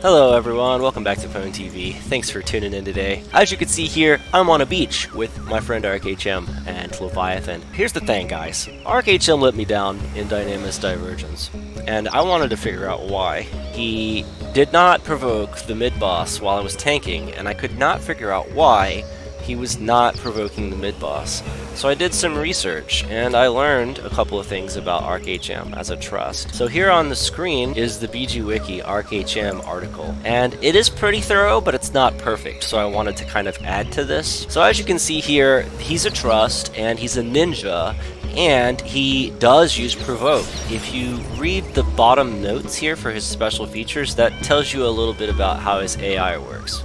Hello everyone, welcome back to Phone TV. Thanks for tuning in today. As you can see here, I'm on a beach with my friend ArkHM and Leviathan. Here's the thing guys, ArkHM let me down in Dynamic Divergence, and I wanted to figure out why. He did not provoke the mid-boss while I was tanking, and I could not figure out why he was not provoking the mid-boss. So I did some research, and I learned a couple of things about ArkHM as a trust. So here on the screen is the BG Wiki ArkHM article, and it is pretty thorough, but it's not perfect, so I wanted to kind of add to this. So as you can see here, he's a trust, and he's a ninja, and he does use Provoke. If you read the bottom notes here for his special features, that tells you a little bit about how his AI works.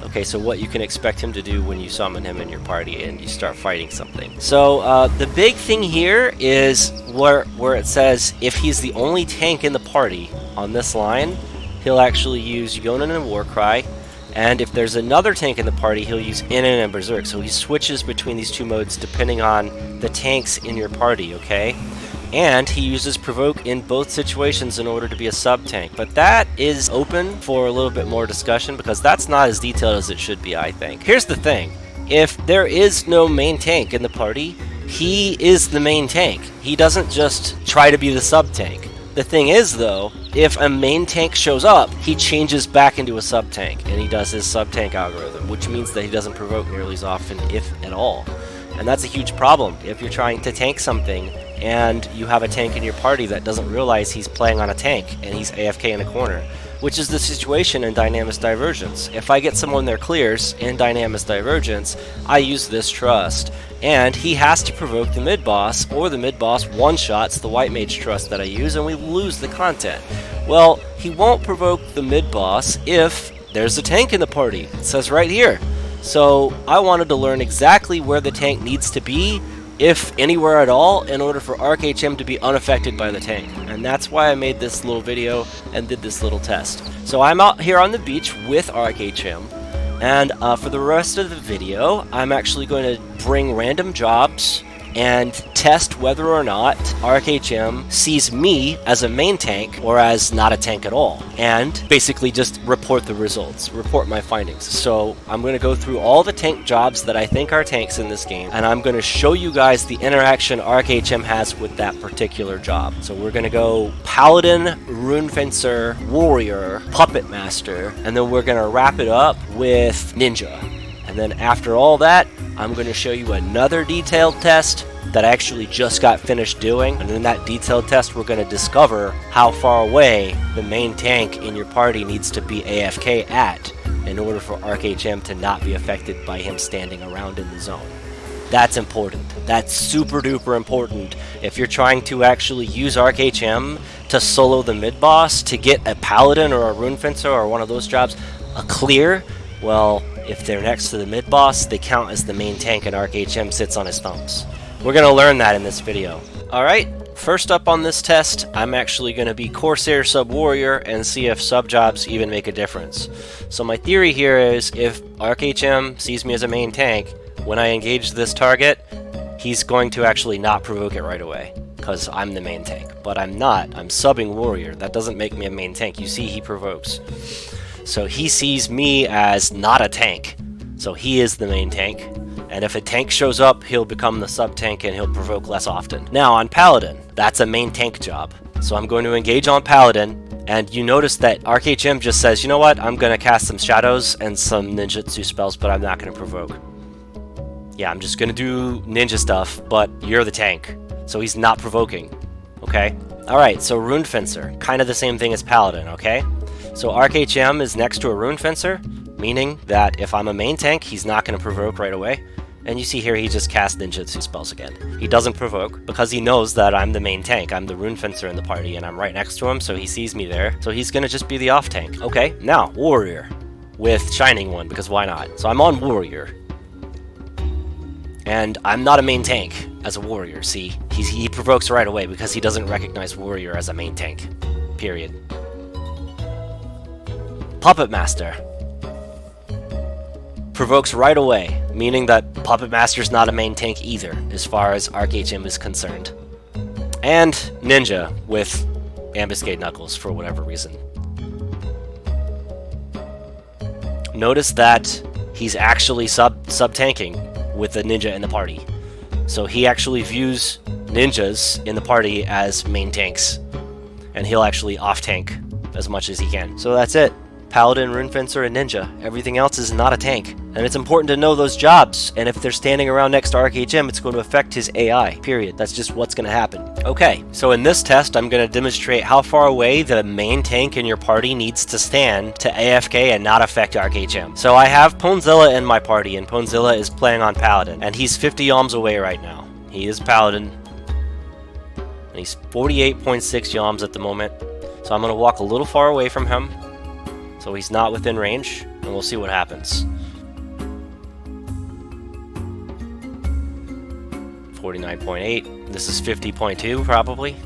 Okay, so what you can expect him to do when you summon him in your party and you start fighting something. So the big thing here is where it says if he's the only tank in the party on this line, he'll actually use Yonin and Warcry, and if there's another tank in the party, he'll use Inin and Berserk. So he switches between these two modes depending on the tanks in your party, okay? And he uses Provoke in both situations in order to be a sub-tank. But that is open for a little bit more discussion because that's not as detailed as it should be, I think. Here's the thing. If there is no main tank in the party, he is the main tank. He doesn't just try to be the sub-tank. The thing is, though, if a main tank shows up, he changes back into a sub-tank, and he does his sub-tank algorithm, which means that he doesn't provoke nearly as often, if at all. And that's a huge problem if you're trying to tank something and you have a tank in your party that doesn't realize he's playing on a tank and he's AFK in a corner, which is the situation in Dynamic Divergence. If I get someone their clears in Dynamic Divergence, I use this trust, and he has to provoke the mid-boss, or the mid-boss one-shots the White Mage trust that I use, and we lose the content. Well, he won't provoke the mid-boss if there's a tank in the party. It says right here. So I wanted to learn exactly where the tank needs to be, if anywhere at all, in order for ArkHM to be unaffected by the tank. And that's why I made this little video and did this little test. So I'm out here on the beach with ArkHM, and for the rest of the video, I'm actually going to bring random jobs and test whether or not ArkHM sees me as a main tank or as not a tank at all, and basically just report the results, report my findings. So I'm going to go through all the tank jobs that I think are tanks in this game, and I'm going to show you guys the interaction ArkHM has with that particular job. So we're going to go Paladin, Rune Fencer, Warrior, Puppet Master, and then we're going to wrap it up with Ninja. And then after all that, I'm going to show you another detailed test that I actually just got finished doing. And in that detailed test, we're going to discover how far away the main tank in your party needs to be AFK at in order for ArkHM to not be affected by him standing around in the zone. That's important. That's super duper important if you're trying to actually use ArkHM to solo the mid-boss to get a Paladin or a Rune Fencer or one of those jobs a clear. Well, if they're next to the mid-boss, they count as the main tank and ArkHM sits on his thumbs. We're going to learn that in this video. Alright, first up on this test, I'm actually going to be Corsair sub-warrior and see if sub-jobs even make a difference. So my theory here is if ArkHM sees me as a main tank, when I engage this target, he's going to actually not provoke it right away, because I'm the main tank. But I'm not. I'm subbing warrior. That doesn't make me a main tank. You see he provokes. So he sees me as not a tank, so he is the main tank, and if a tank shows up, he'll become the sub-tank and he'll provoke less often. Now on Paladin, that's a main tank job, so I'm going to engage on Paladin, and you notice that ArkHM just says, you know what, I'm going to cast some shadows and some ninjutsu spells, but I'm not going to provoke. Yeah, I'm just going to do ninja stuff, but you're the tank, so he's not provoking, okay? Alright, so Rune Fencer, kind of the same thing as Paladin, okay? So ArkHM is next to a Rune Fencer, meaning that if I'm a main tank, he's not going to provoke right away. And you see here he just casts ninjutsu spells again. He doesn't provoke because he knows that I'm the main tank. I'm the Rune Fencer in the party and I'm right next to him, so he sees me there. So he's going to just be the off tank. Okay, now Warrior with Shining One, because why not? So I'm on Warrior. And I'm not a main tank as a Warrior, see? He provokes right away because he doesn't recognize Warrior as a main tank. Period. Puppet Master provokes right away, meaning that Puppet Master's not a main tank either, as far as ArkHM is concerned. And Ninja with Ambuscade Knuckles for whatever reason. notice that he's actually sub-tanking with the ninja in the party. So he actually views ninjas in the party as main tanks, and he'll actually off-tank as much as he can. So that's it. Paladin, Rune Fencer, and Ninja. Everything else is not a tank. And it's important to know those jobs, and if they're standing around next to ArkHM, it's going to affect his AI, period. That's just what's going to happen. Okay, so in this test, I'm going to demonstrate how far away the main tank in your party needs to stand to AFK and not affect ArkHM. So I have Ponezilla in my party, and Ponezilla is playing on Paladin, and he's 50 yalms away right now. He is Paladin, and he's 48.6 yalms at the moment. So I'm going to walk a little far away from him, so he's not within range, and we'll see what happens. 49.8. This is 50.2 probably.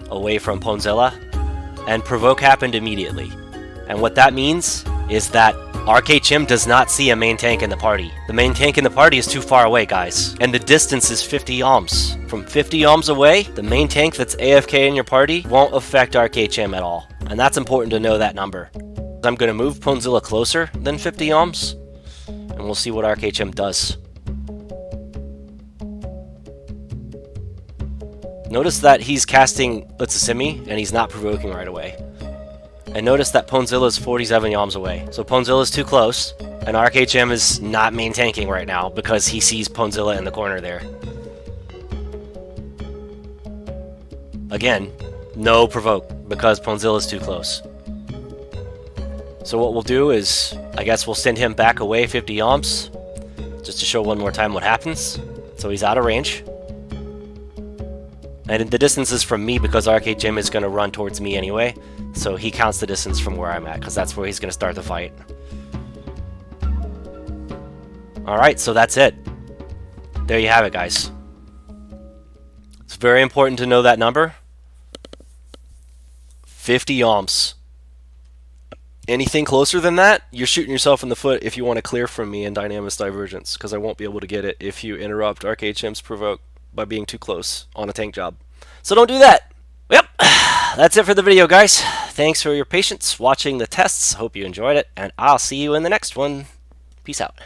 Away from Ponezilla. And Provoke happened immediately. And what that means is that ArkHM does not see a main tank in the party. The main tank in the party is too far away, guys. And the distance is 50 yalms. From 50 yalms away, the main tank that's AFK in your party won't affect ArkHM at all. And that's important to know that number. I'm going to move Ponezilla closer than 50 yalms, and we'll see what ArkHM does. Notice that he's casting Utsasimi, and he's not provoking right away. And notice that Ponezilla is 47 yalms away. So Ponezilla is too close, and ArkHM is not main tanking right now because he sees Ponezilla in the corner there. Again, no provoke because Ponezilla is too close. So what we'll do is, I guess we'll send him back away 50 yalms, just to show one more time what happens. So he's out of range. And the distance is from me because ArkHM is going to run towards me anyway. So he counts the distance from where I'm at because that's where he's going to start the fight. Alright, so that's it. There you have it, guys. It's very important to know that number. 50 yalms. Anything closer than that, you're shooting yourself in the foot if you want to clear from me in Dynamis Divergence, because I won't be able to get it if you interrupt ArkHM's Provoke by being too close on a tank job. So don't do that! Yep, that's it for the video, guys. Thanks for your patience watching the tests. Hope you enjoyed it, and I'll see you in the next one. Peace out.